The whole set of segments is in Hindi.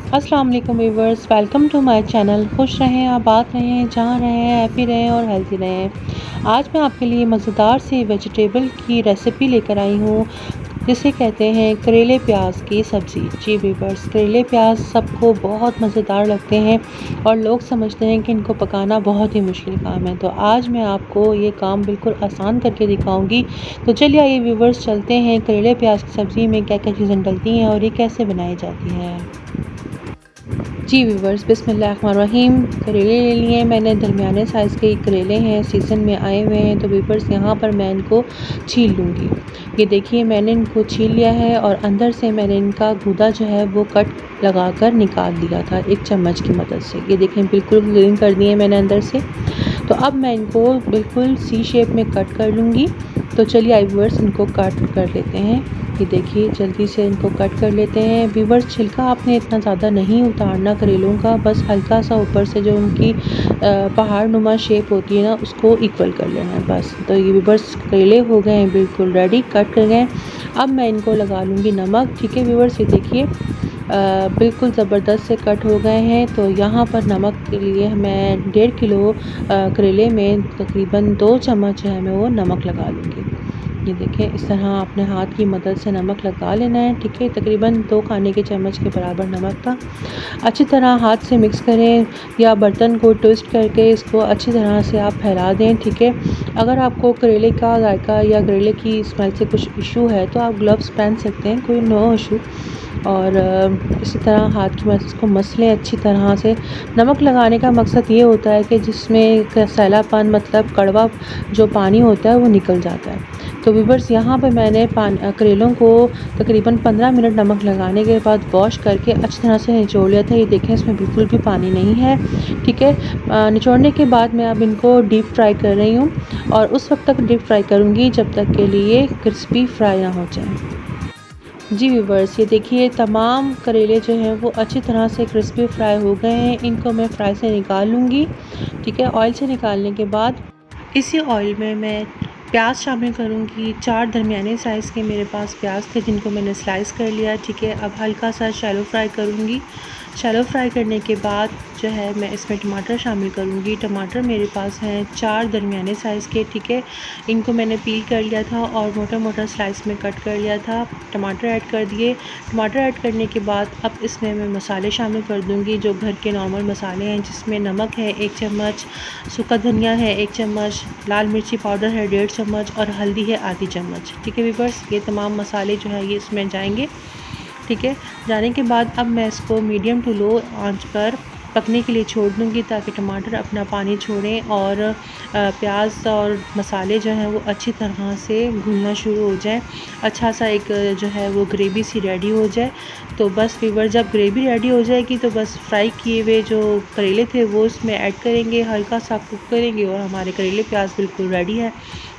अस्सलाम वालेकुम viewers, welcome to my channel. खुश रहें, आबाद रहें, जहाँ रहें, हैप्पी रहें और हेल्दी रहें। आज मैं आपके लिए मज़ेदार सी वेजिटेबल की रेसिपी लेकर आई हूँ, जिसे कहते हैं करेले प्याज की सब्ज़ी। जी व्यूअर्स, करेले प्याज सबको बहुत मज़ेदार लगते हैं और लोग समझते हैं कि इनको पकाना बहुत ही मुश्किल काम है। तो आज मैं आपको ये काम बिल्कुल आसान करके दिखाऊंगी। तो चलिए आइए व्यूअर्स, चलते हैं करेले प्याज की सब्ज़ी में क्या क्या चीज़ें डलती हैं और ये कैसे बनाई जाती है। जी व्यूवर्स, बिस्मिल्लाहिर्रहमानिर्रहीम। करेले ले लिए मैंने, दरमियाने साइज़ के करेले हैं, सीज़न में आए हुए हैं। तो व्यूवर्स यहाँ पर मैं इनको छील लूँगी। ये देखिए मैंने इनको छील लिया है और अंदर से मैंने इनका गूदा जो है वो कट लगाकर निकाल दिया था एक चम्मच की मदद से। ये देखें बिल्कुल क्लीन कर दिए मैंने अंदर से। तो अब मैं इनको बिल्कुल सी शेप में कट कर लूँगी। तो चलिए आई व्यूवर्स, इनको कट कर लेते हैं। ये देखिए जल्दी से इनको कट कर लेते हैं। व्यूवर्स, छिलका आपने इतना ज़्यादा नहीं उतारना करेलों का, बस हल्का सा ऊपर से जो उनकी पहाड़ नुमा शेप होती है ना, उसको इक्वल कर लेना है बस। तो ये व्यूवर्स, करेले हो गए हैं बिल्कुल रेडी, कट कर गए। अब मैं इनको लगा लूँगी नमक। ठीक है व्यूवर्स, ये देखिए बिल्कुल ज़बरदस्त से कट हो गए हैं। तो यहाँ पर नमक के लिए मैं 1.5 किलो करेले में तकरीबन 2 चम्मच जो है मैं वो नमक लगा लूँगी। ये देखें इस तरह अपने हाथ की मदद से नमक लगा लेना है। ठीक है, तकरीबन 2 खाने के चम्मच के बराबर नमक था। अच्छी तरह हाथ से मिक्स करें या बर्तन को ट्विस्ट करके इसको अच्छी तरह से आप फैला दें। ठीक है, अगर आपको करेले का जायका या करेले की स्मेल से कुछ इशू है तो आप ग्लव्स पहन सकते हैं, कोई नो इशू। और इसी तरह हाथ की मदद से इसको मस लें अच्छी तरह से। नमक लगाने का मकसद ये होता है कि जिसमें सैलापन मतलब कड़वा जो पानी होता है वो निकल जाता है। तो व्यूवर्स, यहाँ पे मैंने करेलों को तकरीबन 15 मिनट नमक लगाने के बाद वॉश करके अच्छी तरह से निचोड़ लिया था। ये देखें इसमें बिल्कुल भी पानी नहीं है। ठीक है, निचोड़ने के बाद मैं अब इनको डीप फ्राई कर रही हूँ और उस वक्त तक डीप फ्राई करूँगी जब तक के लिए क्रिस्पी फ्राई ना हो जाए। जी व्यूवर्स, ये देखिए तमाम करेले जो हैं वो अच्छी तरह से क्रिस्पी फ्राई हो गए हैं। इनको मैं फ्राई से निकाल लूँगी। ठीक है, ऑयल से निकालने के बाद इसी ऑयल में मैं प्याज शामिल करूँगी। 4 दरमियाने साइज़ के मेरे पास प्याज थे जिनको मैंने स्लाइस कर लिया। ठीक है, अब हल्का सा शैलो फ्राई करूँगी। शैलो फ्राई करने के बाद जो है मैं इसमें टमाटर शामिल करूँगी। टमाटर मेरे पास हैं 4 दरमियाने साइज़ के। ठीक है, इनको मैंने पील कर लिया था और मोटा मोटा स्लाइस में कट कर लिया था। टमाटर ऐड कर दिए। टमाटर ऐड करने के बाद अब इसमें मैं मसाले शामिल कर दूँगी, जो घर के नॉर्मल मसाले हैं, जिसमें नमक है 1 चम्मच, सूखा धनिया है 1 चम्मच, लाल मिर्ची पाउडर है 1.5 चम्मच और हल्दी है आधी चम्मच। ठीक है व्यूअर्स, ये तमाम मसाले जो है ये इसमें जाएंगे। ठीक है, जाने के बाद अब मैं इसको मीडियम टू लो आंच पर पकने के लिए छोड़ दूँगी ताकि टमाटर अपना पानी छोड़ें और प्याज और मसाले जो हैं वो अच्छी तरह से घुलना शुरू हो जाए। अच्छा सा एक जो है वो ग्रेवी सी रेडी हो जाए। तो बस व्यूअर, जब ग्रेवी रेडी हो जाएगी तो बस फ्राई किए हुए जो करेले थे वो इसमें ऐड करेंगे, हल्का सा कुक करेंगे और हमारे करेले प्याज बिल्कुल रेडी है।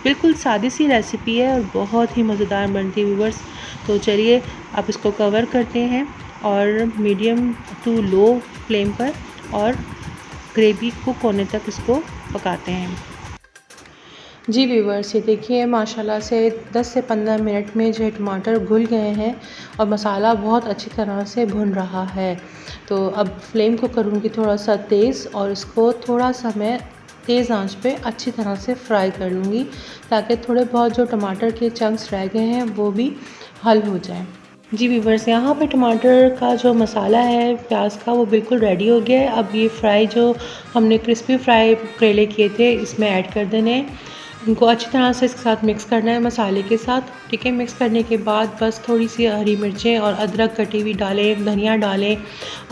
बिल्कुल सादी सी रेसिपी है और बहुत ही मज़ेदार बनती है व्यूअर्स। तो चलिए आप इसको कवर करते हैं और मीडियम टू लो फ्लेम पर और ग्रेवी कुक होने तक इसको पकाते हैं। जी व्यूअर्स, ये देखिए माशाल्लाह से 10 से 15 मिनट में जो टमाटर घुल गए हैं और मसाला बहुत अच्छी तरह से भुन रहा है। तो अब फ्लेम को करूँगी थोड़ा सा तेज़ और इसको थोड़ा सा मैं तेज़ आंच पे अच्छी तरह से फ्राई कर लूँगी ताकि थोड़े बहुत जो टमाटर के चंक्स रह गए हैं वो भी हल हो जाए। जी व्यूवर्स, यहाँ पे टमाटर का जो मसाला है प्याज का वो बिल्कुल रेडी हो गया है। अब ये फ्राई जो हमने क्रिस्पी फ्राई करेले किए थे इसमें ऐड कर देने हैं। इनको अच्छी तरह से इसके साथ मिक्स करना है मसाले के साथ। ठीक है, मिक्स करने के बाद बस थोड़ी सी हरी मिर्चें और अदरक कटी हुई डालें, धनिया डालें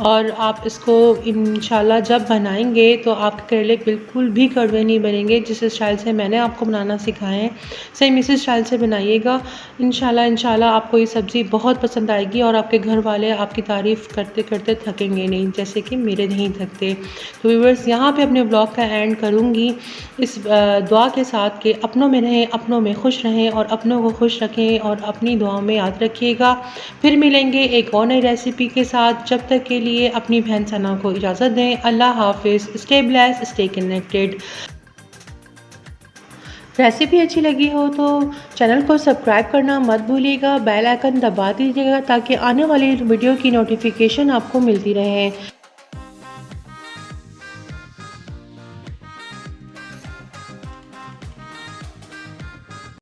और आप इसको इंशाल्लाह जब बनाएंगे तो आपके करेले बिल्कुल भी कड़वे नहीं बनेंगे। जिस स्टाइल से मैंने आपको बनाना सिखाए हैं सेम इसी स्टाइल से बनाइएगा। इंशाल्लाह आपको ये सब्ज़ी बहुत पसंद आएगी और आपके घर वाले आपकी तारीफ़ करते करते थकेंगे नहीं, जैसे कि मेरे नहीं थकते। तो व्यूअर्स, यहाँ पे अपने ब्लॉग का एंड करूँगी इस दुआ के साथ कि अपनों में रहें, अपनों में खुश रहें और अपनों को खुश रखें और अपनी दुआओं में याद रखिएगा। फिर मिलेंगे एक और नई रेसिपी के साथ। जब तक के लिए अपनी बहन सना को इजाज़त दें। अल्लाह हाफिज़। Stay blessed, stay connected. Recipe अच्छी लगी हो तो चैनल को सब्सक्राइब करना मत भूलिएगा, बेल आइकन दबा दीजिएगा ताकि आने वाली वीडियो की नोटिफिकेशन आपको मिलती रहे।